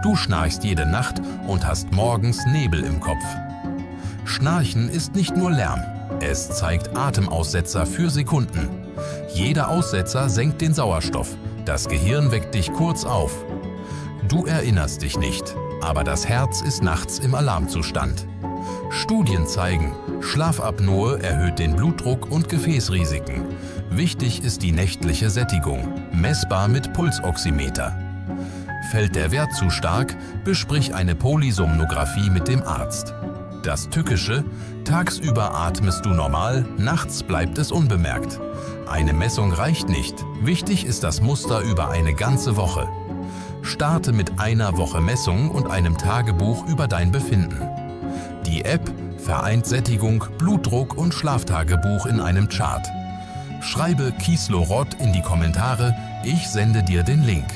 Du schnarchst jede Nacht und hast morgens Nebel im Kopf. Schnarchen ist nicht nur Lärm, es zeigt Atemaussetzer für Sekunden. Jeder Aussetzer senkt den Sauerstoff, das Gehirn weckt dich kurz auf. Du erinnerst dich nicht, aber das Herz ist nachts im Alarmzustand. Studien zeigen, Schlafapnoe erhöht den Blutdruck und Gefäßrisiken. Wichtig ist die nächtliche Sättigung, messbar mit Pulsoximeter. Fällt der Wert zu stark, besprich eine Polysomnographie mit dem Arzt. Das Tückische: tagsüber atmest du normal, nachts bleibt es unbemerkt. Eine Messung reicht nicht, wichtig ist das Muster über eine ganze Woche. Starte mit einer Woche Messung und einem Tagebuch über dein Befinden. Die App vereint Sättigung, Blutdruck und Schlaftagebuch in einem Chart. Schreibe Kieslo-Rott in die Kommentare, ich sende dir den Link.